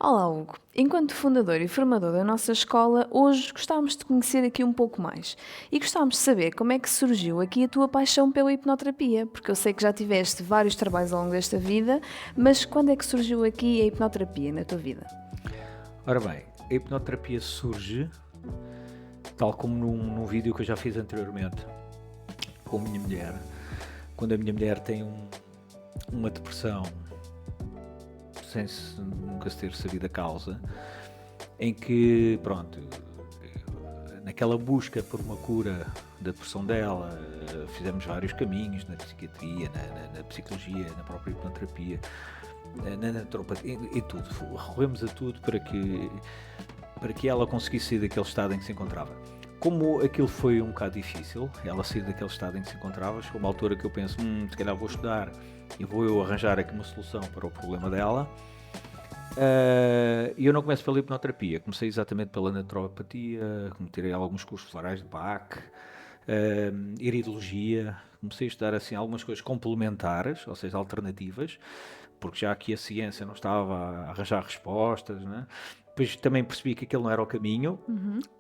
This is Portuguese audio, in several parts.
Olá, Hugo. Enquanto fundador e formador da nossa escola, hoje gostávamos de conhecer aqui um pouco mais e gostávamos de saber como é que surgiu aqui a tua paixão pela hipnoterapia, porque eu sei que já tiveste vários trabalhos ao longo desta vida, mas quando é que surgiu aqui a hipnoterapia na tua vida? Ora bem, a hipnoterapia surge, tal como num vídeo que eu já fiz anteriormente, com a minha mulher. Quando a minha mulher tem uma depressão, sem nunca se ter sabido a causa, em que, pronto, naquela busca por uma cura da depressão dela, fizemos vários caminhos na psiquiatria, na psicologia, na própria hipnoterapia, na naturopatia, em tudo. Recorremos a tudo para que ela conseguisse sair daquele estado em que se encontrava. Como aquilo foi um bocado difícil, ela sair daquele estado em que se encontrava, chegou uma altura que eu penso, se calhar vou estudar e vou eu arranjar aqui uma solução para o problema dela. E eu não começo pela hipnoterapia, comecei exatamente pela naturopatia, tirei alguns cursos florais de Bach, iridologia, comecei a estudar assim algumas coisas complementares, ou seja, alternativas, porque já aqui a ciência não estava a arranjar respostas, né? Depois também percebi que aquele não era o caminho.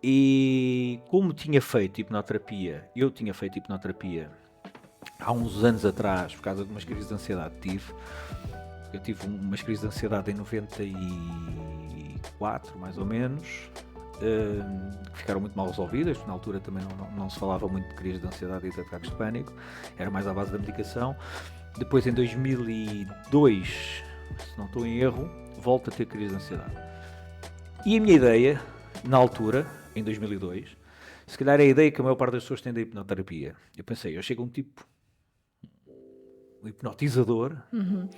E como tinha feito hipnoterapia, eu tinha feito hipnoterapia há uns anos atrás, por causa de umas crises de ansiedade eu tive umas crises de ansiedade em 94, mais ou menos, que ficaram muito mal resolvidas, porque na altura também não se falava muito de crises de ansiedade e de ataques de pânico, era mais à base da medicação. Depois, em 2002, se não estou em erro, volto a ter crise de ansiedade. E a minha ideia, na altura, em 2002, se calhar é a ideia que a maior parte das pessoas tem da hipnoterapia. Eu pensei, eu chego a um tipo, um hipnotizador, e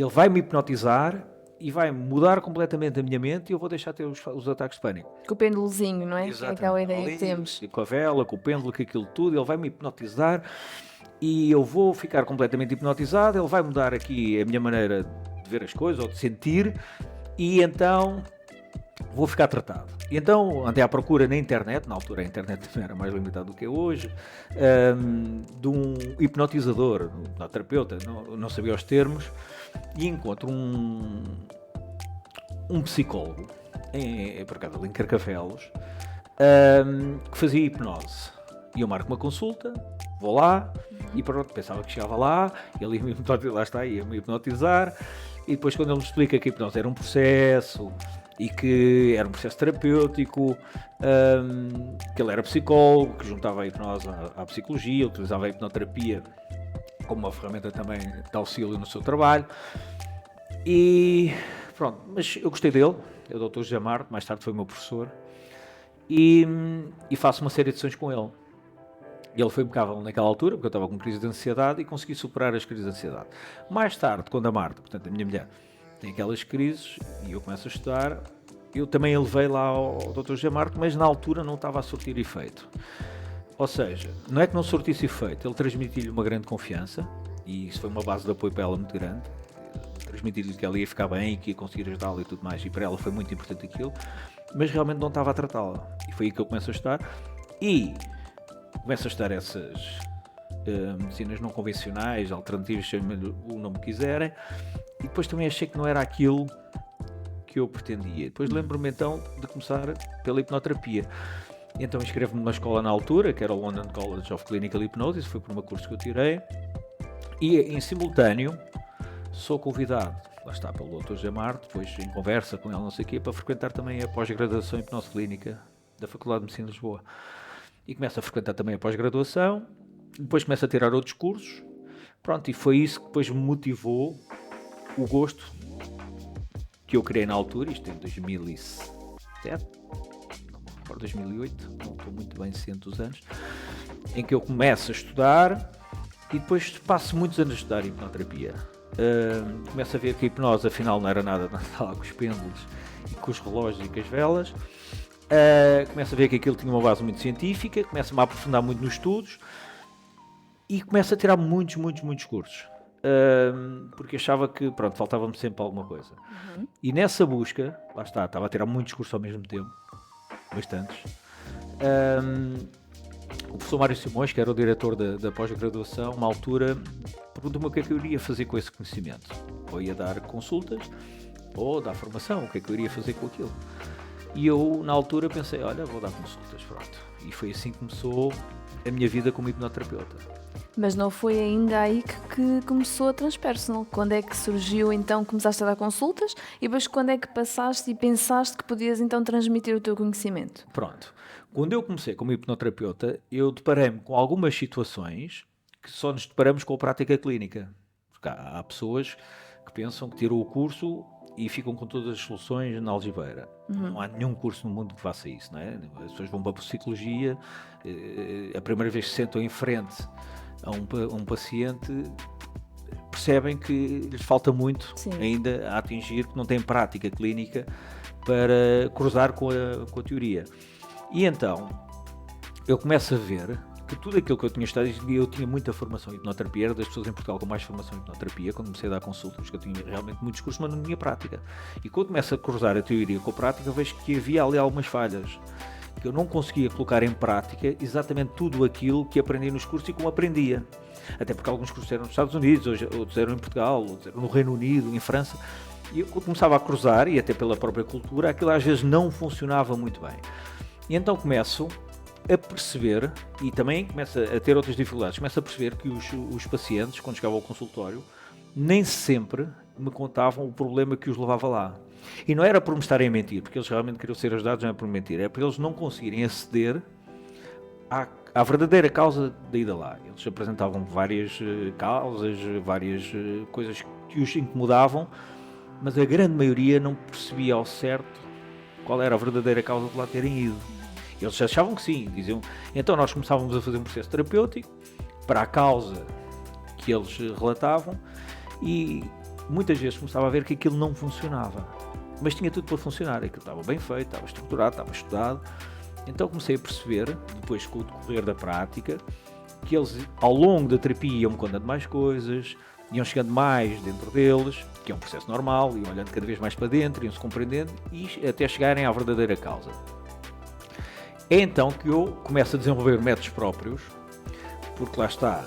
ele vai-me hipnotizar e vai mudar completamente a minha mente e eu vou deixar de ter os ataques de pânico. Com o pêndulozinho, não é? É aquela ideia que temos. Com a vela, com o pêndulo, com aquilo tudo, ele vai-me hipnotizar e eu vou ficar completamente hipnotizado, ele vai mudar aqui a minha maneira de ver as coisas ou de sentir e então vou ficar tratado. E então andei à procura na internet, na altura a internet também era mais limitada do que é hoje, de um hipnotizador, um hipnoterapeuta, não sabia os termos, e encontro um psicólogo, por acaso ali em Carcavelos, que fazia hipnose. E eu marco uma consulta, vou lá, e pronto, pensava que chegava lá, ele ia-me hipnotizar, lá está, ia-me hipnotizar, e depois quando ele me explica que a hipnose era um processo, e que era um processo terapêutico, que ele era psicólogo, que juntava a hipnose à psicologia, utilizava a hipnoterapia como uma ferramenta também de auxílio no seu trabalho. E pronto, mas eu gostei dele, é o Dr. José Marto, mais tarde foi meu professor, e faço uma série de sessões com ele. E ele foi impecável naquela altura, porque eu estava com crise de ansiedade e consegui superar as crises de ansiedade. Mais tarde, quando a Marta, portanto a minha mulher, tem aquelas crises e eu começo a estudar, eu também a levei lá ao Dr. José Marco, mas na altura não estava a surtir efeito. Ou seja, não é que não surtisse efeito, ele transmitiu-lhe uma grande confiança e isso foi uma base de apoio para ela muito grande. Transmitir-lhe que ela ia ficar bem e que ia conseguir ajudá-la e tudo mais, e para ela foi muito importante aquilo, mas realmente não estava a tratá-la. E foi aí que eu começo a estudar e começo a estudar essas medicinas não convencionais, alternativas, chamem-lhe o nome que quiserem, e depois também achei que não era aquilo que eu pretendia. Depois lembro-me então de começar pela hipnoterapia. Então inscrevo-me numa escola na altura, que era o London College of Clinical Hypnosis, foi por um curso que eu tirei, e em simultâneo sou convidado, lá está, pelo Dr. José Marto, depois em conversa com ele, não sei o quê, para frequentar também a pós-graduação em hipnose clínica da Faculdade de Medicina de Lisboa. E começo a frequentar também a pós-graduação, depois começo a tirar outros cursos, pronto, e foi isso que depois me motivou o gosto que eu criei na altura, isto em 2007, não me recordo, 2008, não estou muito bem ciente dos anos, em que eu começo a estudar e depois passo muitos anos a estudar hipnoterapia. Começo a ver que a hipnose afinal não era nada lá com os pêndulos e com os relógios e com as velas. Começo a ver que aquilo tinha uma base muito científica, começo-me a aprofundar muito nos estudos e começo a tirar muitos cursos. Porque achava que, pronto, faltava-me sempre alguma coisa. E nessa busca, lá está, estava a tirar muitos cursos ao mesmo tempo, bastantes. O professor Mário Simões, que era o diretor da pós-graduação, uma altura, perguntou-me o que é que eu iria fazer com esse conhecimento. Ou ia dar consultas, ou dar formação, o que é que eu iria fazer com aquilo. E eu, na altura, pensei, olha, vou dar consultas, pronto. E foi assim que começou a minha vida como hipnoterapeuta. Mas não foi ainda aí que começou a Transpersonal? Quando é que surgiu, então, começaste a dar consultas? E depois quando é que passaste e pensaste que podias, então, transmitir o teu conhecimento? Pronto. Quando eu comecei como hipnoterapeuta, eu deparei-me com algumas situações que só nos deparamos com a prática clínica. Porque há pessoas que pensam que tiram o curso e ficam com todas as soluções na algibeira. Não há nenhum curso no mundo que faça isso, não é? As pessoas vão para a psicologia, a primeira vez que se sentam em frente a um paciente, percebem que lhes falta muito Sim. ainda a atingir, que não têm prática clínica para cruzar com a teoria. E então, eu começo a ver que tudo aquilo que eu tinha estudado, eu tinha muita formação em hipnoterapia, era das pessoas em Portugal com mais formação em hipnoterapia, quando comecei a dar consultas, que eu tinha realmente muitos cursos, mas não tinha prática. E quando começo a cruzar a teoria com a prática, vejo que havia ali algumas falhas, que eu não conseguia colocar em prática exatamente tudo aquilo que aprendi nos cursos e como aprendia. Até porque alguns cursos eram nos Estados Unidos, outros eram em Portugal, outros eram no Reino Unido, em França, e eu começava a cruzar, e até pela própria cultura, aquilo às vezes não funcionava muito bem. E então começo a perceber, e também começo a ter outras dificuldades, começo a perceber que os pacientes, quando chegavam ao consultório, nem sempre me contavam o problema que os levava lá. E não era por me estarem a mentir, porque eles realmente queriam ser ajudados, não é por mentir, é por eles não conseguirem aceder à verdadeira causa da ida lá. Eles apresentavam várias causas, várias coisas que os incomodavam, mas a grande maioria não percebia ao certo qual era a verdadeira causa de lá terem ido. Eles achavam que sim, diziam. Então nós começávamos a fazer um processo terapêutico para a causa que eles relatavam e muitas vezes começava a ver que aquilo não funcionava. Mas tinha tudo para funcionar, aquilo estava bem feito, estava estruturado, estava estudado. Então comecei a perceber, depois com o decorrer da prática, que eles ao longo da terapia iam contando mais coisas, iam chegando mais dentro deles, que é um processo normal, iam olhando cada vez mais para dentro, iam se compreendendo e até chegarem à verdadeira causa. É então que eu começo a desenvolver métodos próprios, porque lá está,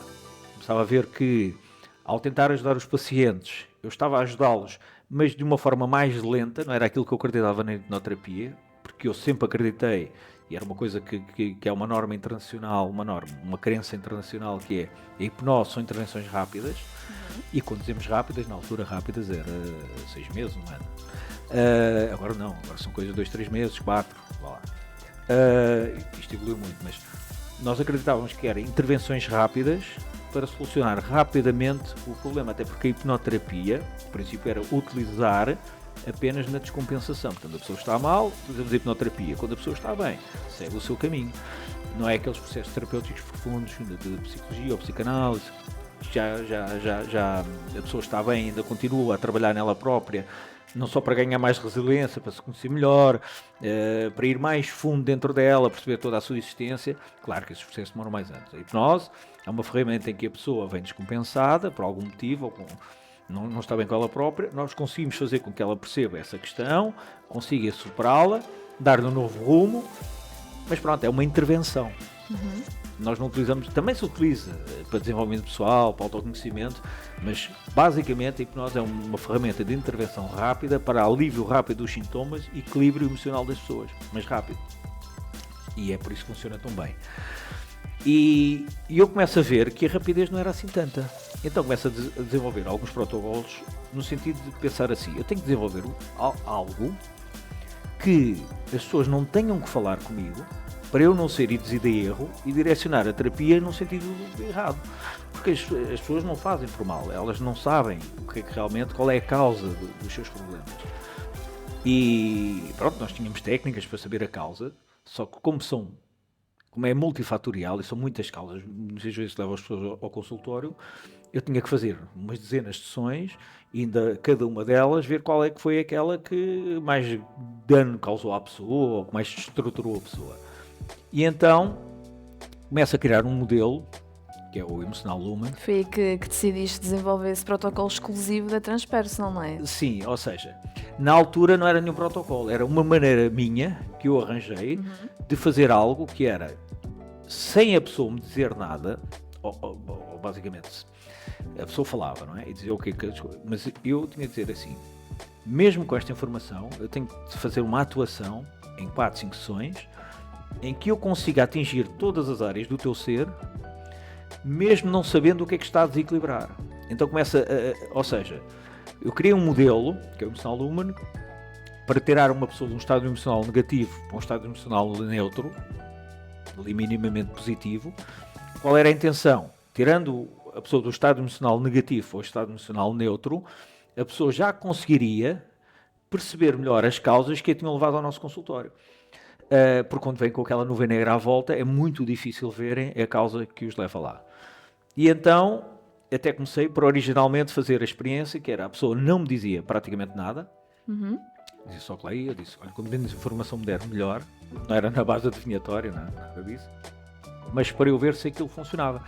começava a ver que ao tentar ajudar os pacientes, eu estava a ajudá-los, mas de uma forma mais lenta, não era aquilo que eu acreditava na hipnoterapia, porque eu sempre acreditei, e era uma coisa que é uma norma internacional, uma crença internacional, que é a hipnose são intervenções rápidas, e quando dizemos rápidas, na altura rápidas era 6 meses, um ano. Agora não, agora são coisas de 2, 3 meses, 4, vá lá. Isto evoluiu muito, mas nós acreditávamos que eram intervenções rápidas para solucionar rapidamente o problema, até porque a hipnoterapia, o princípio era utilizar apenas na descompensação. Portanto, a pessoa está mal, utilizamos a hipnoterapia. Quando a pessoa está bem, segue o seu caminho. Não é aqueles processos terapêuticos profundos de psicologia ou psicanálise. Já a pessoa está bem, ainda continua a trabalhar nela própria, não só para ganhar mais resiliência, para se conhecer melhor, para ir mais fundo dentro dela, perceber toda a sua existência. Claro que esses processos demoram mais anos. A hipnose é uma ferramenta em que a pessoa vem descompensada por algum motivo, ou não está bem com ela própria. Nós conseguimos fazer com que ela perceba essa questão, consiga superá-la, dar-lhe um novo rumo, mas pronto, é uma intervenção. Nós não utilizamos, também se utiliza para desenvolvimento pessoal, para autoconhecimento, mas basicamente a hipnose é uma ferramenta de intervenção rápida para alívio rápido dos sintomas e equilíbrio emocional das pessoas, mas rápido. E é por isso que funciona tão bem. E eu começo a ver que a rapidez não era assim tanta. Então começo a desenvolver alguns protocolos no sentido de pensar assim, eu tenho que desenvolver algo que as pessoas não tenham que falar comigo, para eu não ser induzido a erro e direcionar a terapia num sentido errado. Porque as pessoas não fazem por mal, elas não sabem o que é que realmente, qual é a causa dos seus problemas. E pronto, nós tínhamos técnicas para saber a causa, só que como é multifatorial e são muitas causas, muitas vezes levam as pessoas ao consultório, eu tinha que fazer umas dezenas de sessões e ainda cada uma delas ver qual é que foi aquela que mais dano causou à pessoa ou que mais estruturou a pessoa. E então começo a criar um modelo, que é o Emocional Lumen. Foi aí que decidiste desenvolver esse protocolo exclusivo da Transpersonal, não é? Sim, ou seja, na altura não era nenhum protocolo, era uma maneira minha, que eu arranjei, de fazer algo que era, sem a pessoa me dizer nada, ou basicamente, a pessoa falava, não é? E dizia o que mas eu tinha de dizer assim, mesmo com esta informação, eu tenho de fazer uma atuação em 4, 5 sessões, em que eu consiga atingir todas as áreas do teu ser, mesmo não sabendo o que é que está a desequilibrar. Então começa, ou seja, eu criei um modelo, que é o Emotional Human, para tirar uma pessoa de um estado emocional negativo para um estado emocional neutro, ali minimamente positivo. Qual era a intenção? Tirando a pessoa do estado emocional negativo ao estado emocional neutro, a pessoa já conseguiria perceber melhor as causas que a tinham levado ao nosso consultório. Porque quando vem com aquela nuvem negra à volta, é muito difícil verem a causa que os leva lá. E então, até comecei por originalmente fazer a experiência, que era, a pessoa não me dizia praticamente nada, dizia só que lá ia, eu disse, olha, como menos informação me der, melhor, não era na base adivinhatória, nada disso, mas para eu ver se aquilo funcionava.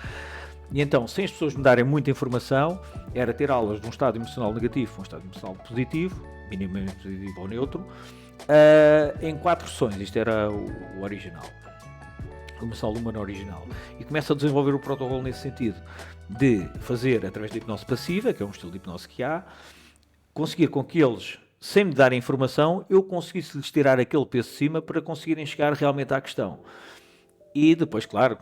E então, sem as pessoas me darem muita informação, era ter aulas de um estado emocional negativo a um estado emocional positivo, minimamente positivo ou neutro, em 4 sessões. Isto era o original, o Emotional Human original. E começo a desenvolver o protocolo nesse sentido, de fazer, através da hipnose passiva, que é um estilo de hipnose que há, conseguir com que eles, sem me darem informação, eu conseguisse-lhes tirar aquele peso de cima para conseguirem chegar realmente à questão. E depois, claro,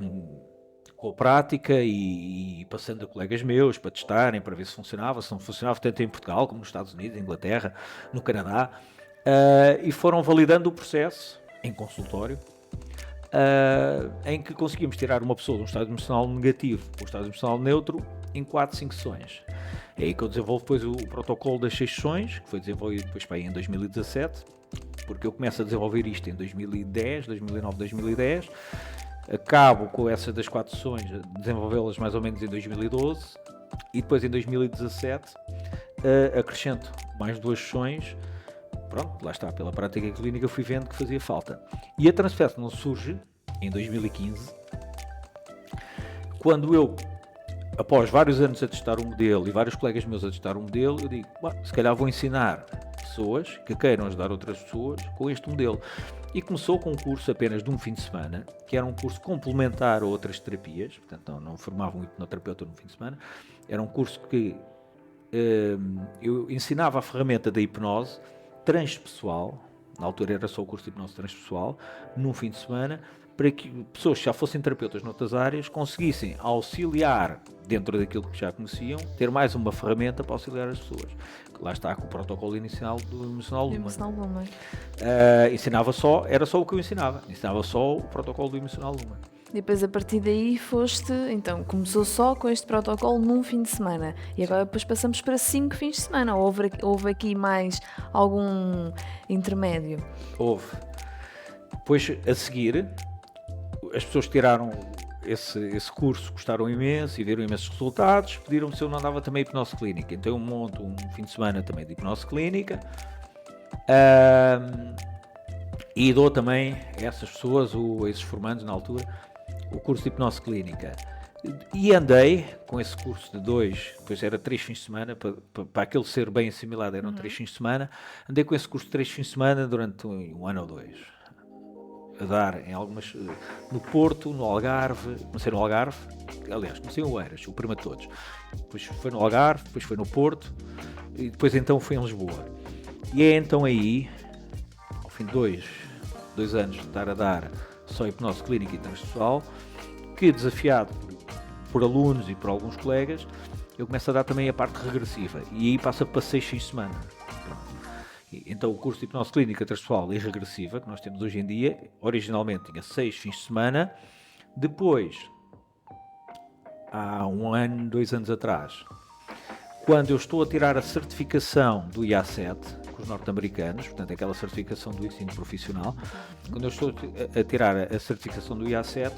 com a prática e passando a colegas meus para testarem, para ver se funcionava, se não funcionava, tanto em Portugal como nos Estados Unidos, Inglaterra, no Canadá, e foram validando o processo em consultório, em que conseguimos tirar uma pessoa de um estado emocional negativo para um estado emocional neutro em 4, 5 sessões. É aí que eu desenvolvo depois o protocolo das 6 sessões, que foi desenvolvido depois para aí em 2017, porque eu começo a desenvolver isto em 2010, 2009, 2010, acabo com essas das 4 sessões, desenvolvê-las mais ou menos em 2012, e depois em 2017 acrescento mais 2 sessões. Pronto, lá está, pela prática clínica fui vendo que fazia falta. E a Transpersonal surge em 2015, quando eu, após vários anos a testar o modelo e vários colegas meus a testar o modelo, eu digo, se calhar vou ensinar pessoas que queiram ajudar outras pessoas com este modelo. E começou com um curso apenas de um fim de semana, que era um curso complementar a outras terapias, portanto não formava um hipnoterapeuta no fim de semana, era um curso que eu ensinava a ferramenta da hipnose transpessoal, na altura era só o curso de hipnose transpessoal, num fim de semana, para que pessoas que já fossem terapeutas noutras áreas conseguissem auxiliar, dentro daquilo que já conheciam, ter mais uma ferramenta para auxiliar as pessoas. Lá está com o protocolo inicial do Emotional Human. Ensinava só, era só o que eu ensinava só o protocolo do Emotional Human. E depois a partir daí então começou só com este protocolo num fim de semana e agora depois passamos para 5 fins de semana. Houve aqui mais algum intermédio? Houve. Depois a seguir, as pessoas que tiraram esse curso gostaram imenso e viram imensos resultados, pediram-me se eu não dava também hipnose clínica. Então eu monto um fim de semana também de hipnose clínica e dou também a essas pessoas, a esses formandos na altura, o curso de hipnose clínica. E andei com esse curso de 2, depois era 3 fins de semana, para aquele ser bem assimilado eram 3 fins de semana, andei com esse curso de 3 fins de semana durante um ano ou 2. A dar em algumas, no Porto, no Algarve, comecei no Algarve, aliás, comecei em Oeiras, o primeiro de todos, depois foi no Algarve, depois foi no Porto, e depois então foi em Lisboa. E é então aí, ao fim de 2 anos de estar a dar só hipnose clínica e transpessoal, que desafiado por alunos e por alguns colegas, eu começo a dar também a parte regressiva, e aí passa para 6 fins de semana. Então o curso de hipnose clínica transpessoal e regressiva, que nós temos hoje em dia, originalmente tinha 6 fins de semana, depois, há 1 ano, 2 anos atrás, quando eu estou a tirar a certificação do IA7, com os norte-americanos, portanto aquela certificação do ensino profissional, quando eu estou a tirar a certificação do IA7,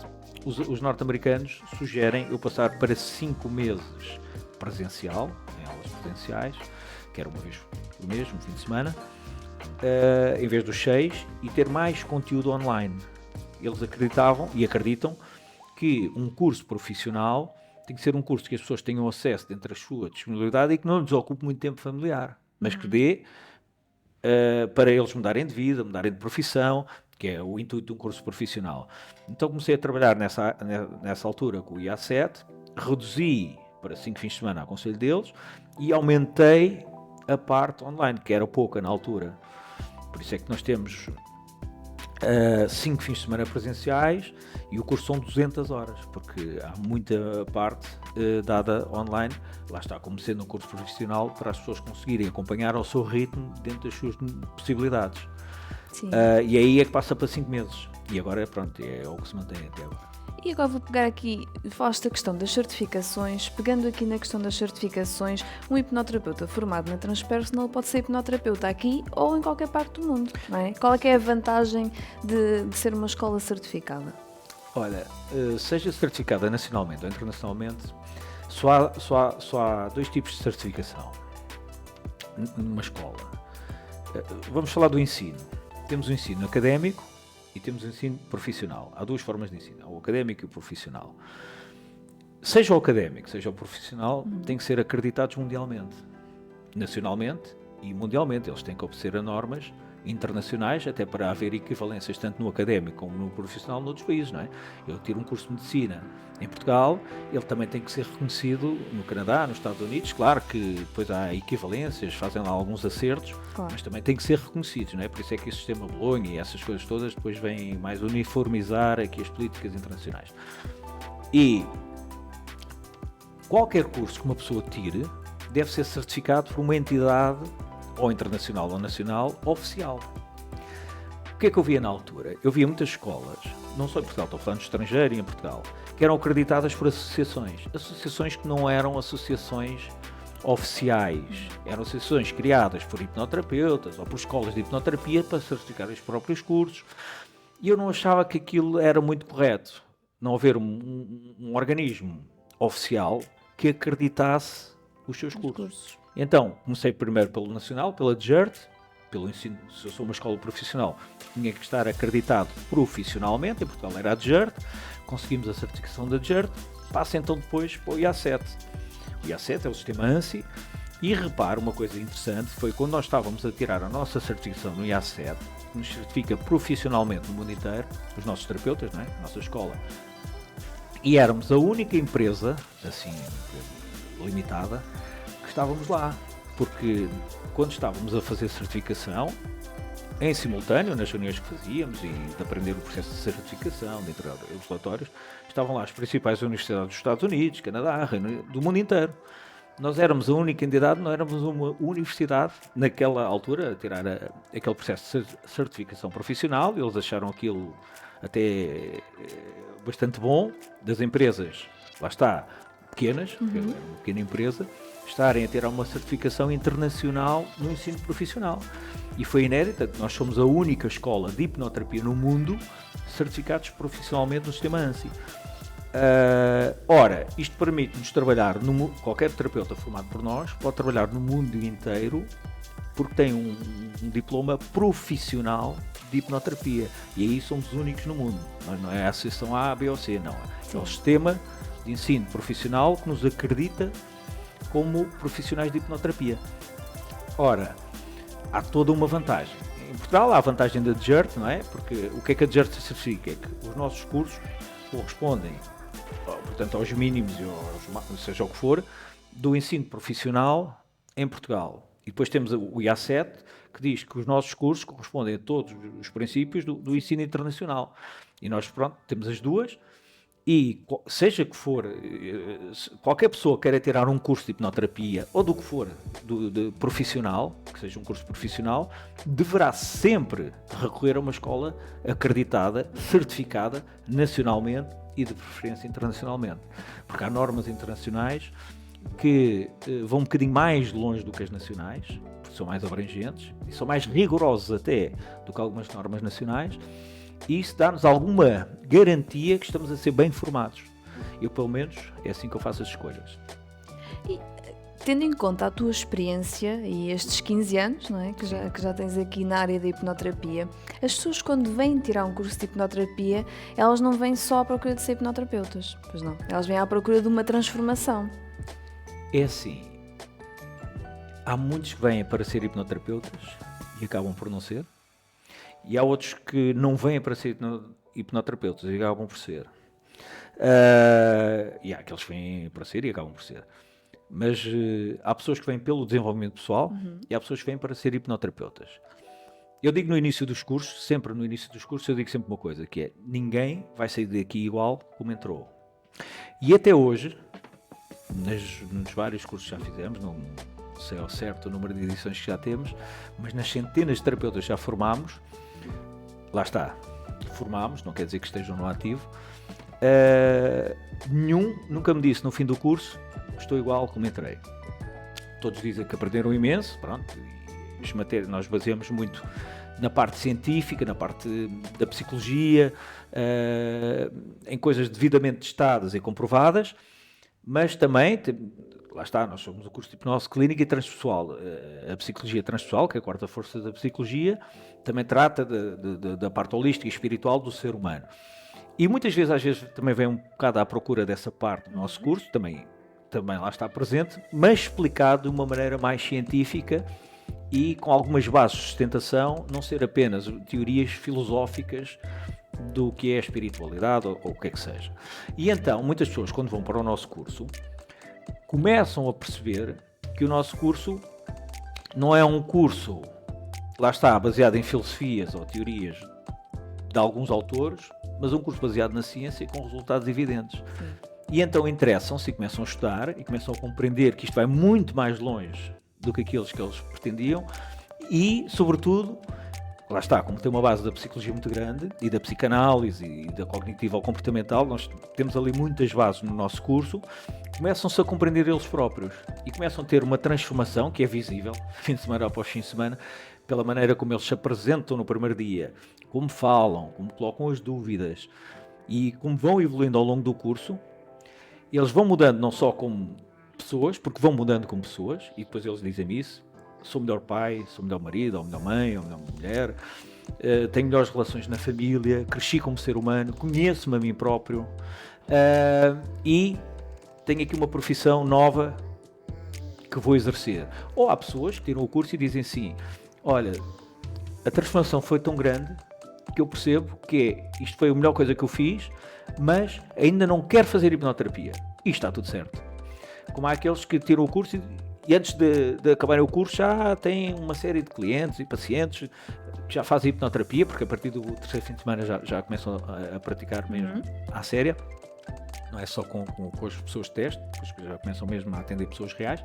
os norte-americanos sugerem eu passar para 5 meses presencial, em aulas presenciais, que era uma vez por mês, um fim de semana, em vez dos 6, e ter mais conteúdo online. Eles acreditavam e acreditam que um curso profissional tem que ser um curso que as pessoas tenham acesso dentro da sua disponibilidade e que não lhes ocupe muito tempo familiar, mas que dê para eles mudarem de vida, mudarem de profissão, que é o intuito de um curso profissional. Então comecei a trabalhar nessa altura com o IA7, reduzi para 5 fins de semana a conselho deles e aumentei a parte online, que era pouca na altura. Por isso é que nós temos 5 fins de semana presenciais e o curso são 200 horas, porque há muita parte dada online, lá está, como sendo um curso profissional, para as pessoas conseguirem acompanhar ao seu ritmo dentro das suas possibilidades. Sim. E aí é que passa para 5 meses. E agora, pronto, é o que se mantém até agora. E agora vou pegar aqui, falaste da questão das certificações, pegando aqui na questão das certificações, um hipnoterapeuta formado na Transpersonal pode ser hipnoterapeuta aqui ou em qualquer parte do mundo, não é? Qual é que é a vantagem de ser uma escola certificada? Olha, seja certificada nacionalmente ou internacionalmente, só há 2 tipos de certificação numa escola. Vamos falar do ensino. Temos o ensino académico e temos o ensino profissional. Há 2 formas de ensino, o académico e o profissional. Seja o académico, seja o profissional, têm que ser acreditados mundialmente, nacionalmente e mundialmente. Eles têm que obedecer a normas internacionais, até para haver equivalências tanto no académico como no profissional noutros países, não é? Eu tiro um curso de medicina em Portugal, ele também tem que ser reconhecido no Canadá, nos Estados Unidos, claro que depois há equivalências, fazem lá alguns acertos, Claro. mas também tem que ser reconhecidos, não é? Por isso é que o sistema Bolonha e essas coisas todas depois vêm mais uniformizar aqui as políticas internacionais. E qualquer curso que uma pessoa tire deve ser certificado por uma entidade ou internacional ou nacional oficial. O que é que eu via na altura? Eu via muitas escolas, não só em Portugal, estou falando de estrangeiro e em Portugal, que eram acreditadas por associações que não eram associações oficiais, eram associações criadas por hipnoterapeutas ou por escolas de hipnoterapia para certificar os próprios cursos, e eu não achava que aquilo era muito correto, não haver um organismo oficial que acreditasse os seus cursos. Então, comecei primeiro pelo nacional, pela DGERT, pelo ensino. Se eu sou uma escola profissional, tinha que estar acreditado profissionalmente, em Portugal era a DGERT, conseguimos a certificação da DGERT, passa então depois para o IA7. O IA7 é o sistema ANSI, e repare, uma coisa interessante, foi quando nós estávamos a tirar a nossa certificação no IA7, que nos certifica profissionalmente no mundo inteiro, os nossos terapeutas, não é? A nossa escola, e éramos a única empresa, assim, limitada, que estávamos lá, porque quando estávamos a fazer certificação, em simultâneo, nas reuniões que fazíamos e de aprender o processo de certificação, de entrar os relatórios, estavam lá as principais universidades dos Estados Unidos, Canadá, do mundo inteiro. Nós éramos a única entidade, não éramos uma universidade, naquela altura, a tirar aquele processo de certificação profissional. Eles acharam aquilo até bastante bom, das empresas, lá está, pequenas, porque era uma pequena empresa, estarem a ter uma certificação internacional no ensino profissional. E foi inédita, nós somos a única escola de hipnoterapia no mundo certificados profissionalmente no sistema ANSI. Ora, isto permite-nos trabalhar, qualquer terapeuta formado por nós pode trabalhar no mundo inteiro porque tem um diploma profissional de hipnoterapia, e aí somos os únicos no mundo. Mas não é a associação A, B ou C, não. É o sistema de ensino profissional que nos acredita como profissionais de hipnoterapia. Ora, há toda uma vantagem. Em Portugal há a vantagem da DGERT, não é? Porque o que é que a DGERT certifica? É que os nossos cursos correspondem, portanto, aos mínimos, seja o que for, do ensino profissional em Portugal. E depois temos o IA7, que diz que os nossos cursos correspondem a todos os princípios do ensino internacional. E nós, pronto, temos as duas. E seja que for, qualquer pessoa queira tirar um curso de hipnoterapia ou do que for de profissional, que seja um curso profissional, deverá sempre recorrer a uma escola acreditada, certificada nacionalmente e de preferência internacionalmente. Porque há normas internacionais que vão um bocadinho mais longe do que as nacionais, porque são mais abrangentes e são mais rigorosos até do que algumas normas nacionais. E isso dá-nos alguma garantia que estamos a ser bem formados. Eu, pelo menos, é assim que eu faço as escolhas. E, tendo em conta a tua experiência e estes 15 anos, não é, que já tens aqui na área da hipnoterapia, as pessoas quando vêm tirar um curso de hipnoterapia, elas não vêm só à procura de ser hipnoterapeutas, pois não? Elas vêm à procura de uma transformação. É assim, há muitos que vêm para ser hipnoterapeutas e acabam por não ser. E há outros que não vêm para ser hipnoterapeutas e acabam por ser. E há aqueles que vêm para ser e acabam por ser. Mas há pessoas que vêm pelo desenvolvimento pessoal e há pessoas que vêm para ser hipnoterapeutas. Eu digo no início dos cursos, sempre no início dos cursos, eu digo sempre uma coisa, que é, ninguém vai sair daqui igual como entrou. E até hoje, nos vários cursos que já fizemos, não sei ao certo o número de edições que já temos, mas nas centenas de terapeutas que já formámos, lá está, formámos, não quer dizer que estejam no ativo, nenhum nunca me disse no fim do curso, estou igual como entrei. Todos dizem que aprenderam imenso, pronto, e nós baseamos muito na parte científica, na parte da psicologia, em coisas devidamente testadas e comprovadas, mas também, lá está, nós somos o curso de hipnose clínica e transpessoal. A psicologia transpessoal, que é a quarta força da psicologia, também trata da parte holística e espiritual do ser humano. E muitas vezes, às vezes, também vem um bocado à procura dessa parte do nosso curso, também lá está presente, mas explicado de uma maneira mais científica e com algumas bases de sustentação, não ser apenas teorias filosóficas do que é a espiritualidade ou o que é que seja. E então, muitas pessoas, quando vão para o nosso curso, começam a perceber que o nosso curso não é um curso, lá está, baseado em filosofias ou teorias de alguns autores, mas um curso baseado na ciência com resultados evidentes. Sim. E então interessam-se e começam a estudar e começam a compreender que isto vai muito mais longe do que aqueles que eles pretendiam e, sobretudo, lá está, como tem uma base da psicologia muito grande e da psicanálise e da cognitiva ou comportamental, nós temos ali muitas bases no nosso curso, começam-se a compreender eles próprios e começam a ter uma transformação que é visível, fim de semana após fim de semana, pela maneira como eles se apresentam no primeiro dia, como falam, como colocam as dúvidas e como vão evoluindo ao longo do curso. Eles vão mudando não só como pessoas, porque vão mudando como pessoas, e depois eles dizem-me isso, sou melhor pai, sou melhor marido, ou melhor mãe, ou melhor mulher, tenho melhores relações na família, cresci como ser humano, conheço-me a mim próprio, e tenho aqui uma profissão nova que vou exercer. Ou há pessoas que tiram o curso e dizem assim, olha, a transformação foi tão grande que eu percebo que isto foi a melhor coisa que eu fiz, mas ainda não quero fazer hipnoterapia. E está tudo certo. Como há aqueles que tiram o curso e antes de acabarem o curso já têm uma série de clientes e pacientes que já fazem hipnoterapia, porque a partir do terceiro fim de semana já começam a praticar mesmo à séria. Não é só com as pessoas de teste, depois já começam mesmo a atender pessoas reais.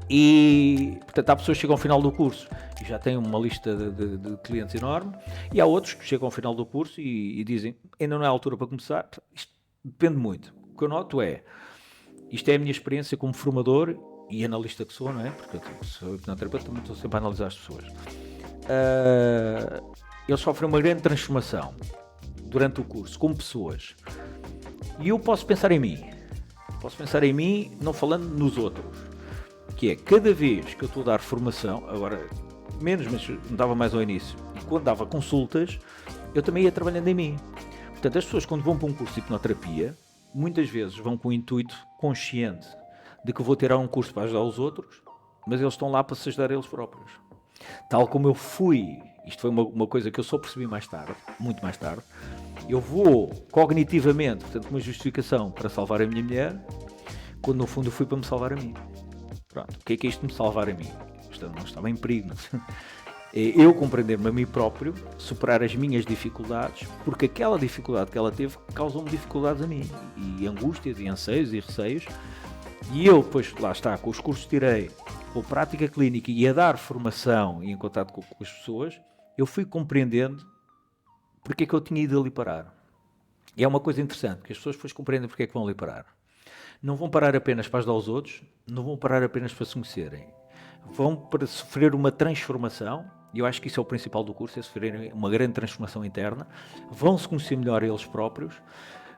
E, portanto, há pessoas que chegam ao final do curso e já têm uma lista de clientes enorme, e há outros que chegam ao final do curso e dizem, ainda não é a altura para começar. Isto depende muito. O que eu noto isto é a minha experiência como formador e analista que sou, não é? Porque eu sou hipnoterapeuta, também estou sempre a analisar as pessoas. Eles sofrem uma grande transformação durante o curso, como pessoas. E eu posso pensar em mim, não falando nos outros, que é, cada vez que eu estou a dar formação, agora menos, mas não dava mais ao início, e quando dava consultas, eu também ia trabalhando em mim. Portanto, as pessoas quando vão para um curso de hipnoterapia, muitas vezes vão com o intuito consciente de que vou tirar um curso para ajudar os outros, mas eles estão lá para se ajudar eles próprios. Tal como eu fui, isto foi uma coisa que eu só percebi mais tarde, muito mais tarde, eu vou cognitivamente, portanto, uma justificação para salvar a minha mulher, quando no fundo eu fui para me salvar a mim. Pronto, o que é isto de me salvar a mim? Isto não estava em perigo. É eu compreender-me a mim próprio, superar as minhas dificuldades, porque aquela dificuldade que ela teve causou-me dificuldades a mim, e angústias, e anseios, e receios, e eu, depois, lá está, com os cursos que tirei, com a prática clínica e a dar formação e em contato com as pessoas, eu fui compreendendo porque é que eu tinha ido ali parar. E é uma coisa interessante, que as pessoas depois compreendem porque é que vão ali parar. Não vão parar apenas para ajudar os outros, não vão parar apenas para se conhecerem. Vão para sofrer uma transformação, e eu acho que isso é o principal do curso, é sofrerem uma grande transformação interna, vão se conhecer melhor eles próprios,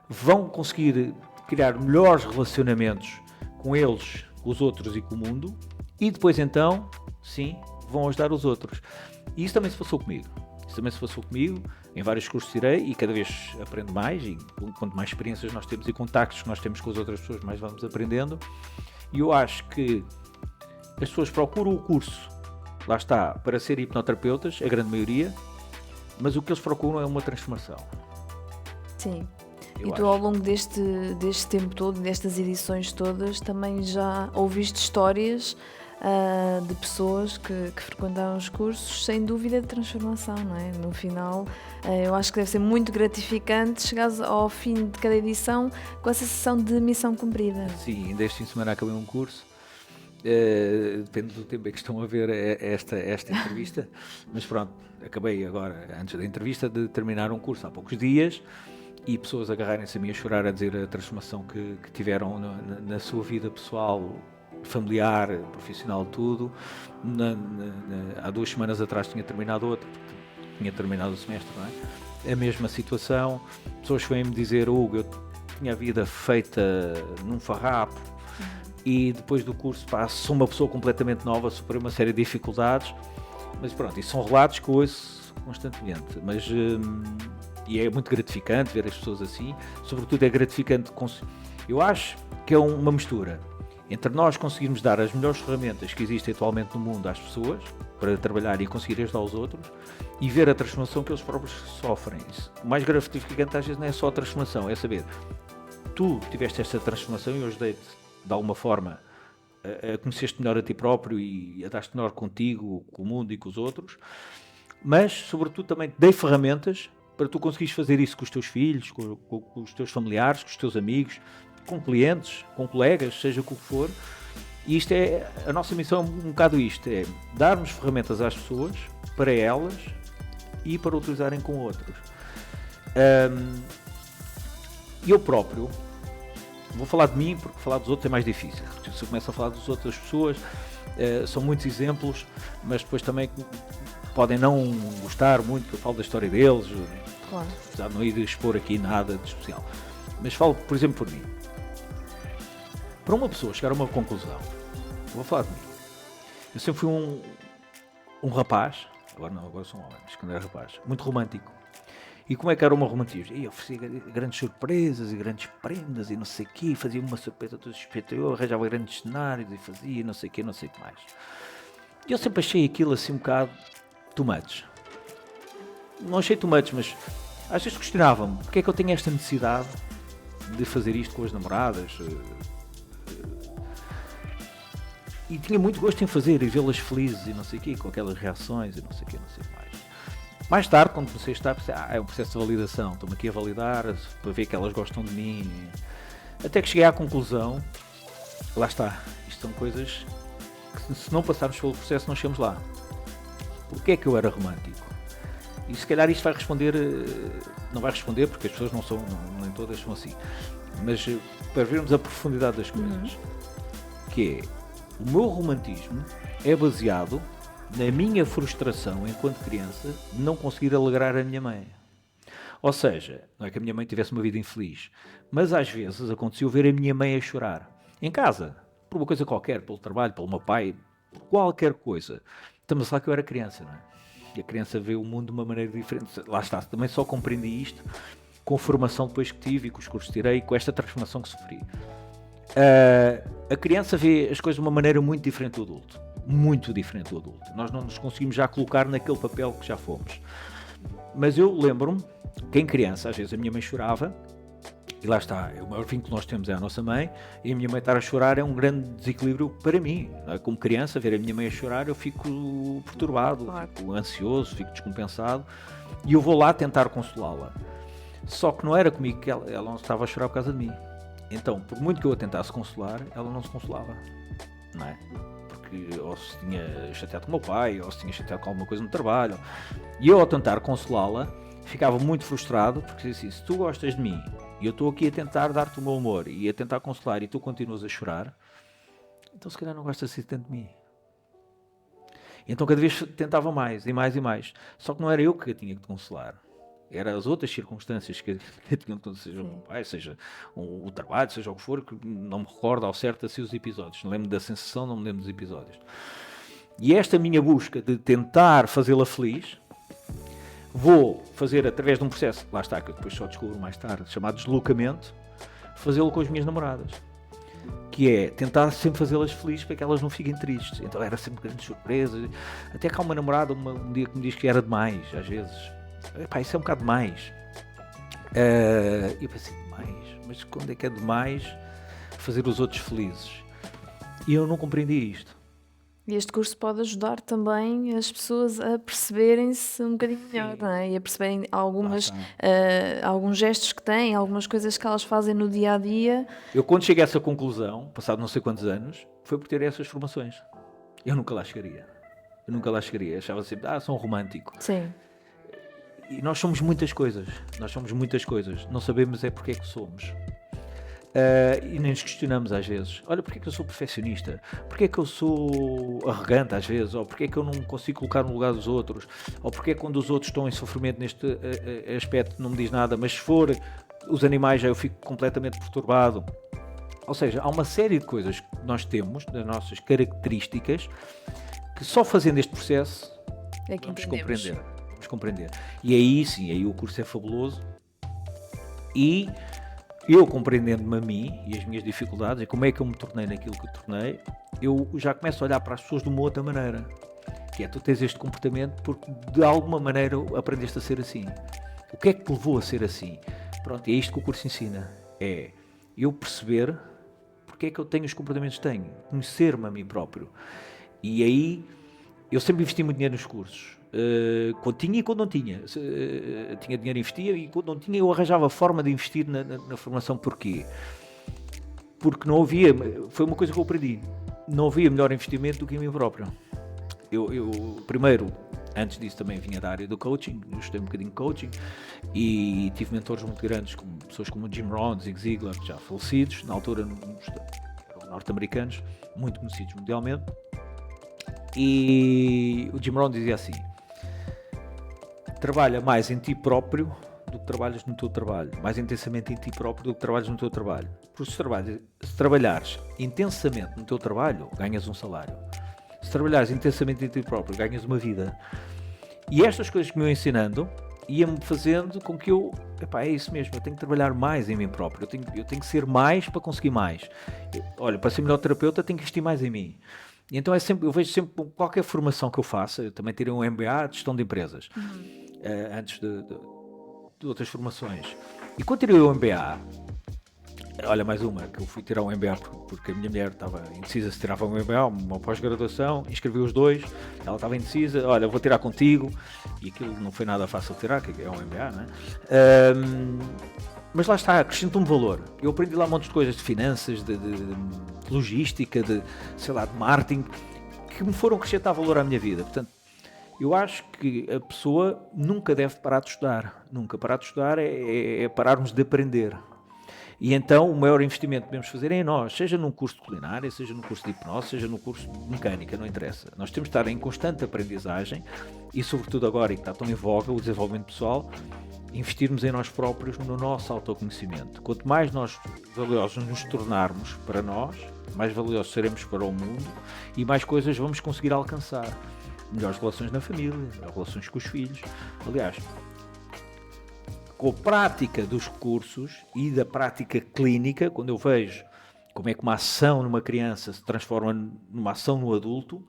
vão conseguir criar melhores relacionamentos com eles, com os outros e com o mundo, e depois então, sim, vão ajudar os outros. E isso também se passou comigo. Em vários cursos tirei e cada vez aprendo mais, e quanto mais experiências nós temos e contactos que nós temos com as outras pessoas, mais vamos aprendendo. E eu acho que as pessoas procuram o curso, lá está, para ser hipnoterapeutas, a grande maioria, mas o que eles procuram é uma transformação. Sim. eu E tu, ao longo deste tempo todo, destas edições todas, também já ouviste histórias de pessoas que frequentaram os cursos, sem dúvida, de transformação, não é? No final, eu acho que deve ser muito gratificante chegares ao fim de cada edição com essa sensação de missão cumprida. Sim, ainda este fim de semana acabei um curso. Depende do tempo em que estão a ver esta entrevista, mas pronto, acabei agora, antes da entrevista, de terminar um curso há poucos dias, e pessoas agarrarem-se a mim a chorar, a dizer a transformação que tiveram na sua vida pessoal, familiar, profissional, tudo. Há 2 semanas atrás tinha terminado outro, tinha terminado o semestre, não é? A mesma situação, pessoas vêm-me dizer: Hugo, eu tinha a vida feita num farrapo, e depois do curso, sou uma pessoa completamente nova, superei uma série de dificuldades, mas pronto, isso são relatos que eu ouço constantemente, e é muito gratificante ver as pessoas assim, sobretudo é gratificante, eu acho que é uma mistura entre nós conseguirmos dar as melhores ferramentas que existem atualmente no mundo às pessoas, para trabalhar e conseguir ajudar os outros, e ver a transformação que eles próprios sofrem. O mais gratificante às vezes não é só a transformação, é saber, tu tiveste esta transformação e eu ajudei-te de alguma forma a conheceste melhor a ti próprio e a dar-te melhor contigo, com o mundo e com os outros, mas sobretudo também te dei ferramentas para tu conseguires fazer isso com os teus filhos, com os teus familiares, com os teus amigos, com clientes, com colegas, seja o que for. E isto é, a nossa missão é um bocado isto, é darmos ferramentas às pessoas, para elas e para utilizarem com outros. Eu próprio, vou falar de mim porque falar dos outros é mais difícil. Se eu começo a falar das outras pessoas, são muitos exemplos, mas depois também podem não gostar muito que eu falo da história deles, Claro. apesar de não ir expor aqui nada de especial. Mas falo, por exemplo, por mim. Para uma pessoa chegar a uma conclusão, eu vou falar de mim. Eu sempre fui um rapaz, agora não, agora sou um homem, mas quando era rapaz, muito romântico. E como é que era o meu romantismo? Eu oferecia grandes surpresas e grandes prendas e não sei o quê, fazia uma surpresa toda espetacular, eu arranjava grandes cenários e fazia não sei o quê, não sei o que mais. E eu sempre achei aquilo assim um bocado too much. Não achei too much, mas às vezes questionava-me porque é que eu tenho esta necessidade de fazer isto com as namoradas. E tinha muito gosto em fazer e vê-las felizes e não sei o quê, com aquelas reações e não sei o quê, não sei o que mais. Mais tarde, quando comecei a estar, pensei, é um processo de validação, estou-me aqui a validar para ver que elas gostam de mim. Até que cheguei à conclusão, lá está, isto são coisas que se não passarmos pelo processo não chegamos lá. Porquê é que eu era romântico? E se calhar isto vai responder, não vai responder porque as pessoas não são, nem todas são assim, mas para vermos a profundidade das coisas, que é, o meu romantismo é baseado na minha frustração enquanto criança de não conseguir alegrar a minha mãe. Ou seja, não é que a minha mãe tivesse uma vida infeliz, mas às vezes aconteceu ver a minha mãe a chorar. Em casa, por uma coisa qualquer, pelo trabalho, pelo meu pai, por qualquer coisa. Estamos a falar que eu era criança, não é? E a criança vê o mundo de uma maneira diferente. Lá está, também só compreendi isto com a formação depois que tive e com os cursos que tirei e com esta transformação que sofri. A criança vê as coisas de uma maneira muito diferente do adulto. Muito diferente do adulto. Nós não nos conseguimos já colocar naquele papel que já fomos. Mas eu lembro-me que em criança, às vezes a minha mãe chorava, e lá está, o maior vínculo que nós temos é a nossa mãe, e a minha mãe estar a chorar é um grande desequilíbrio para mim. Como criança, ver a minha mãe a chorar, eu fico perturbado, Claro. fico ansioso, fico descompensado, e eu vou lá tentar consolá-la. Só que não era comigo que ela não estava a chorar por causa de mim. Então, por muito que eu a tentasse consolar, ela não se consolava, não é? Porque ou se tinha chateado com o meu pai, ou se tinha chateado com alguma coisa no trabalho. E eu, ao tentar consolá-la, ficava muito frustrado, porque assim, se tu gostas de mim, e eu estou aqui a tentar dar-te o meu amor, e a tentar consolar, e tu continuas a chorar, então se calhar não gostas assim tanto de mim. Então cada vez tentava mais, e mais, e mais. Só que não era eu que a tinha que consolar. Eram as outras circunstâncias que tinham que, seja o meu pai, seja o trabalho, seja o que for, que não me recordo ao certo assim os episódios. Não lembro da sensação, não me lembro dos episódios. E esta minha busca de tentar fazê-la feliz, vou fazer através de um processo, lá está, que eu depois só descubro mais tarde, chamado deslocamento, fazê-lo com as minhas namoradas. Que é tentar sempre fazê-las felizes para que elas não fiquem tristes. Então era sempre grandes surpresas. Até que há uma namorada um dia que me diz que era demais, às vezes. Epá, isso é um bocado demais. E eu pensei, demais? Mas quando é que é demais fazer os outros felizes? E eu não compreendi isto. E este curso pode ajudar também as pessoas a perceberem-se um bocadinho melhor, não é? E a perceberem alguns gestos que têm, algumas coisas que elas fazem no dia a dia. Eu, quando cheguei a essa conclusão, passado não sei quantos anos, foi por ter essas formações. Eu nunca lá chegaria. Achava sempre, sou um romântico. Sim. E nós somos muitas coisas. Não sabemos é porque é que somos. E nem nos questionamos às vezes. Olha, porque é que eu sou perfeccionista? Porque é que eu sou arrogante às vezes? Ou porque é que eu não consigo colocar no lugar dos outros? Ou porque é que quando os outros estão em sofrimento neste aspecto não me diz nada, mas se for os animais já eu fico completamente perturbado. Ou seja, há uma série de coisas que nós temos, das nossas características, que só fazendo este processo É que vamos entendemos. compreender. E aí sim, aí o curso é fabuloso. E eu, compreendendo-me a mim e as minhas dificuldades e como é que eu me tornei naquilo que eu tornei, eu já começo a olhar para as pessoas de uma outra maneira. Que é, tu tens este comportamento porque de alguma maneira aprendeste a ser assim. O que é que te levou a ser assim? Pronto, é isto que o curso ensina. É eu perceber porque é que eu tenho os comportamentos que tenho. Conhecer-me a mim próprio. E aí, eu sempre investi muito dinheiro nos cursos. Quando tinha e quando não tinha. Tinha dinheiro, investia, e quando não tinha eu arranjava forma de investir na formação. Porquê? Porque não havia, foi uma coisa que eu aprendi, não havia melhor investimento do que em mim próprio. Eu primeiro, antes disso também vinha da área do coaching, eu estudei um bocadinho de coaching e tive mentores muito grandes, como pessoas como Jim Rohn, Zig Ziglar, já falecidos, na altura eram norte-americanos, muito conhecidos mundialmente. E o Jim Rohn dizia assim: trabalha mais em ti próprio do que trabalhas no teu trabalho, mais intensamente em ti próprio do que trabalhas no teu trabalho. Porque se trabalhares intensamente no teu trabalho, ganhas um salário. Se trabalhares intensamente em ti próprio, ganhas uma vida. E estas coisas que me iam ensinando, ia-me fazendo com que eu, é isso mesmo, eu tenho que trabalhar mais em mim próprio, eu tenho que ser mais para conseguir mais. Olha, para ser melhor terapeuta, tenho que investir mais em mim. E então eu vejo sempre, qualquer formação que eu faça, eu também tirei um MBA de gestão de empresas, antes de outras formações. E quando tirei o MBA, olha, mais uma, que eu fui tirar um MBA porque a minha mulher estava indecisa se tirava um MBA, uma pós-graduação, inscrevi os dois, ela estava indecisa, olha, vou tirar contigo, e aquilo não foi nada fácil de tirar, que é um MBA, não é? Mas lá está, acrescentou-me valor. Eu aprendi lá um monte de coisas de finanças, de logística, de marketing, que me foram acrescentar valor à minha vida. Portanto, eu acho que a pessoa nunca deve parar de estudar. Nunca parar de estudar é pararmos de aprender. E então o maior investimento que devemos fazer é em nós, seja num curso de culinária, seja num curso de hipnose, seja num curso de mecânica, não interessa. Nós temos de estar em constante aprendizagem e, sobretudo agora, e que está tão em voga, o desenvolvimento pessoal, investirmos em nós próprios, no nosso autoconhecimento. Quanto mais nós valiosos nos tornarmos para nós, mais valiosos seremos para o mundo e mais coisas vamos conseguir alcançar. Melhores relações na família, relações com os filhos. Aliás, com a prática dos cursos e da prática clínica, quando eu vejo como é que uma ação numa criança se transforma numa ação no adulto,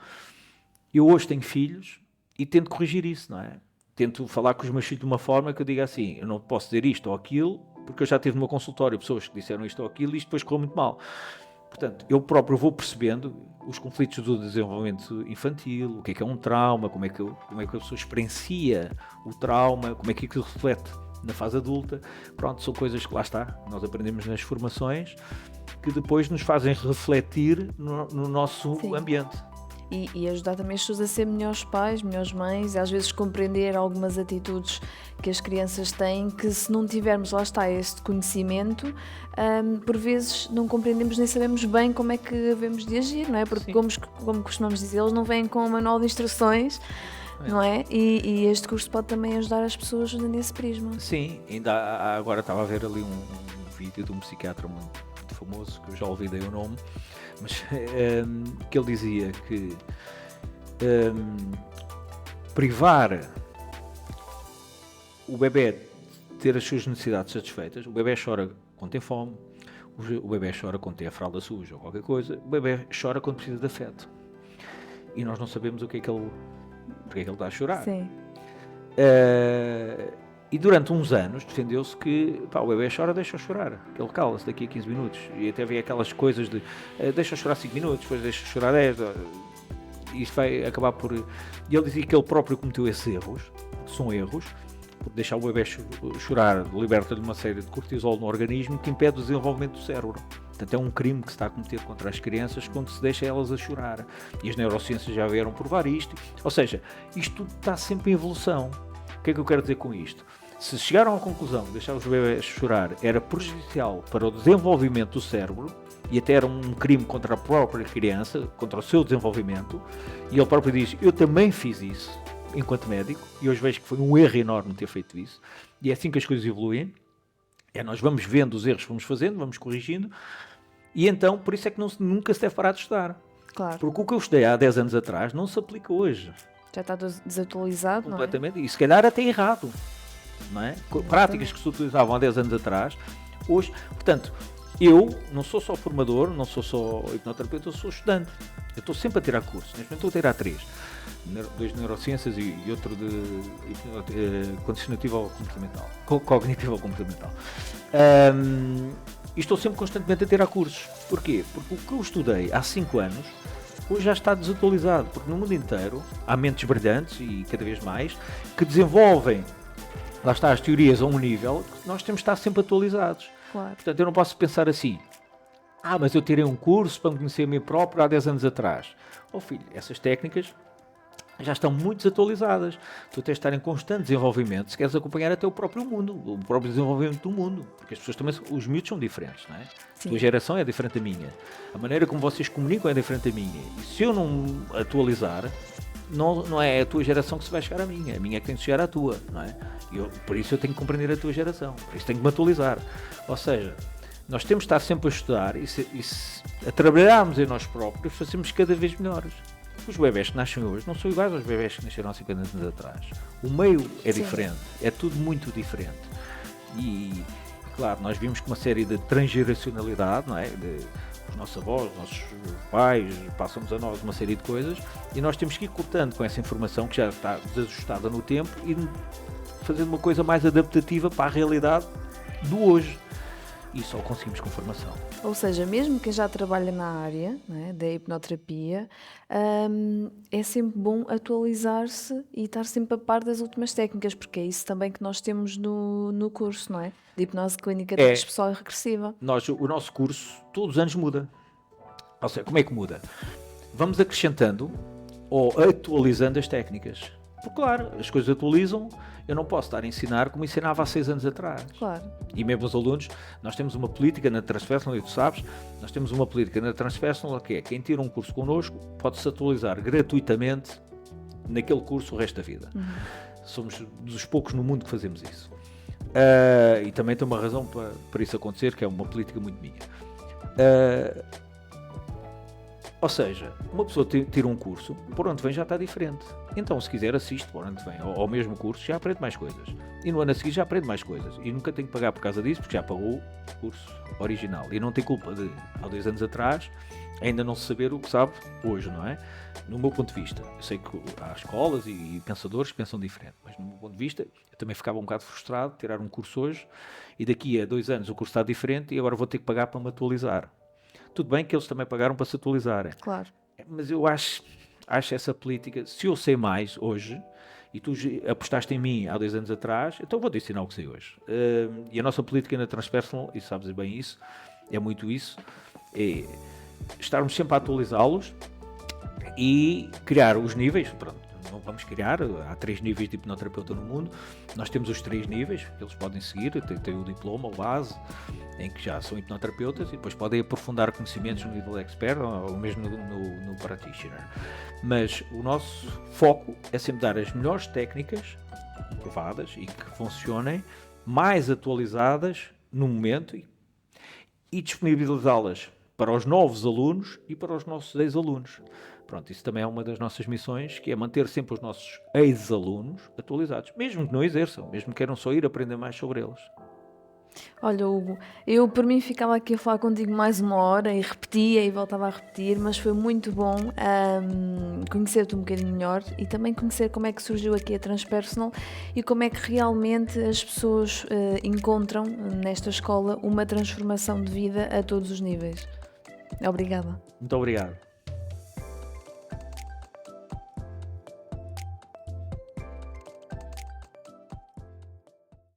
eu hoje tenho filhos e tento corrigir isso, não é? Tento falar com os meus filhos de uma forma que eu diga assim, eu não posso dizer isto ou aquilo, porque eu já tive no meu consultório pessoas que disseram isto ou aquilo e isto depois correu muito mal. Portanto, eu próprio vou percebendo os conflitos do desenvolvimento infantil, o que é um trauma, como é que a pessoa experiencia o trauma, como é que aquilo reflete na fase adulta. Pronto, são coisas que lá está, nós aprendemos nas formações, que depois nos fazem refletir no nosso ambiente. E ajudar também as pessoas a ser melhores pais, melhores mães, e às vezes compreender algumas atitudes que as crianças têm, que se não tivermos, lá está, este conhecimento, por vezes não compreendemos nem sabemos bem como é que devemos de agir, não é? Porque como costumamos dizer, eles não vêm com um manual de instruções, não é? E este curso pode também ajudar as pessoas nesse prisma. Sim, ainda agora estava a ver ali um vídeo de um psiquiatra muito famoso, que eu já olvidei o nome, mas que ele dizia que privar o bebê de ter as suas necessidades satisfeitas, o bebê chora quando tem fome, o bebê chora quando tem a fralda suja ou qualquer coisa, o bebê chora quando precisa de afeto. E nós não sabemos porque é que ele está a chorar. Sim. E durante uns anos defendeu-se que pá, o bebê chora, deixa-o chorar, que ele cala-se daqui a 15 minutos. E até havia aquelas coisas de deixa-o chorar 5 minutos, depois deixa-o chorar 10. E isso vai acabar por... E ele dizia que ele próprio cometeu esses erros, que são erros, por deixar o bebê chorar, liberta-lhe uma série de cortisol no organismo que impede o desenvolvimento do cérebro. Portanto, é um crime que se está a cometer contra as crianças quando se deixa elas a chorar. E as neurociências já vieram provar isto. Ou seja, isto tudo está sempre em evolução. O que é que eu quero dizer com isto? Se chegaram à conclusão de deixar os bebés chorar era prejudicial para o desenvolvimento do cérebro, e até era um crime contra a própria criança, contra o seu desenvolvimento, e ele próprio diz, eu também fiz isso, enquanto médico, e hoje vejo que foi um erro enorme ter feito isso, e é assim que as coisas evoluem, nós vamos vendo os erros que vamos fazendo, vamos corrigindo, e então, por isso é que nunca se deve parar de estudar. Claro. Porque o que eu estudei há 10 anos atrás não se aplica hoje. Já está desatualizado, Completamente, não é? E se calhar até errado. Não é? Práticas que se utilizavam há 10 anos atrás, hoje, portanto, eu não sou só formador, não sou só hipnoterapeuta, eu sou estudante. Eu estou sempre a tirar cursos, neste momento estou a tirar 3. 2 de neurociências e outro de condicionativo comportamental. Cognitivo comportamental. E estou sempre constantemente a tirar cursos. Porquê? Porque o que eu estudei há 5 anos, hoje já está desatualizado, porque no mundo inteiro há mentes brilhantes e cada vez mais que desenvolvem, lá está, as teorias a um nível que nós temos de estar sempre atualizados. Claro. Portanto, eu não posso pensar assim, mas eu tirei um curso para me conhecer a mim próprio há 10 anos atrás. Filho, essas técnicas já estão muito desatualizadas. Tu tens de estar em constante desenvolvimento se queres acompanhar até o próprio mundo, o próprio desenvolvimento do mundo. Porque as pessoas também, os miúdos são diferentes, não é? Sim. A tua geração é diferente da minha. A maneira como vocês comunicam é diferente da minha. E se eu não atualizar, não é a tua geração que se vai chegar à minha. A minha é que tem de chegar à tua, não é? Por isso eu tenho que compreender a tua geração. Por isso tenho que me atualizar. Ou seja, nós temos de estar sempre a estudar e a trabalharmos em nós próprios, fazemos cada vez melhores. Os bebés que nascem hoje não são iguais aos bebés que nasceram há 50 anos atrás. O meio é diferente, é tudo muito diferente. E, claro, nós vimos que uma série de transgeracionalidade, não é? Os nossos avós, os nossos pais, passam-nos a nós uma série de coisas e nós temos que ir cortando com essa informação que já está desajustada no tempo e fazendo uma coisa mais adaptativa para a realidade do hoje. E só conseguimos com formação. Ou seja, mesmo quem já trabalha na área, não é, da hipnoterapia, é sempre bom atualizar-se e estar sempre a par das últimas técnicas, porque é isso também que nós temos no curso, não é? De hipnose clínica transpessoal e regressiva. O nosso curso todos os anos muda. Ou seja, como é que muda? Vamos acrescentando ou atualizando as técnicas. Porque, claro, as coisas atualizam. Eu não posso estar a ensinar como ensinava há 6 anos atrás. Claro. E mesmo os alunos, nós temos uma política na Transpersonal, e tu sabes, nós temos uma política na Transpersonal que é, quem tira um curso connosco pode-se atualizar gratuitamente naquele curso o resto da vida. Somos dos poucos no mundo que fazemos isso. E também tem uma razão para isso acontecer, que é uma política muito minha. Ou seja, uma pessoa tira um curso, por onde vem já está diferente. Então, se quiser, assiste por onde vem ao mesmo curso, já aprende mais coisas. E no ano a seguir já aprende mais coisas. E nunca tem que pagar por causa disso, porque já pagou o curso original. E não tem culpa de, há 2 anos atrás, ainda não se saber o que sabe hoje, não é? No meu ponto de vista. Eu sei que há escolas e pensadores que pensam diferente, mas no meu ponto de vista, eu também ficava um bocado frustrado de tirar um curso hoje e daqui a 2 anos o curso está diferente e agora vou ter que pagar para me atualizar. Tudo bem que eles também pagaram para se atualizarem. Claro. Mas eu acho essa política, se eu sei mais hoje, e tu apostaste em mim há 2 anos atrás, então vou-te ensinar o que sei hoje. E a nossa política na Transpersonal, e sabes bem isso, é muito isso, é estarmos sempre a atualizá-los e criar os níveis, pronto. Não vamos criar, há 3 níveis de hipnoterapeuta no mundo, nós temos os 3 níveis, que eles podem seguir, tem o diploma, o base, em que já são hipnoterapeutas e depois podem aprofundar conhecimentos no nível expert ou mesmo no practitioner. Mas o nosso foco é sempre dar as melhores técnicas provadas e que funcionem, mais atualizadas no momento e disponibilizá-las para os novos alunos e para os nossos ex-alunos. Pronto, isso também é uma das nossas missões, que é manter sempre os nossos ex-alunos atualizados, mesmo que não exerçam, mesmo que queiram só ir aprender mais sobre eles. Olha, Hugo, eu por mim ficava aqui a falar contigo mais uma hora e repetia e voltava a repetir, mas foi muito bom conhecer-te um bocadinho melhor e também conhecer como é que surgiu aqui a Transpersonal e como é que realmente as pessoas encontram nesta escola uma transformação de vida a todos os níveis. Obrigada. Muito obrigado.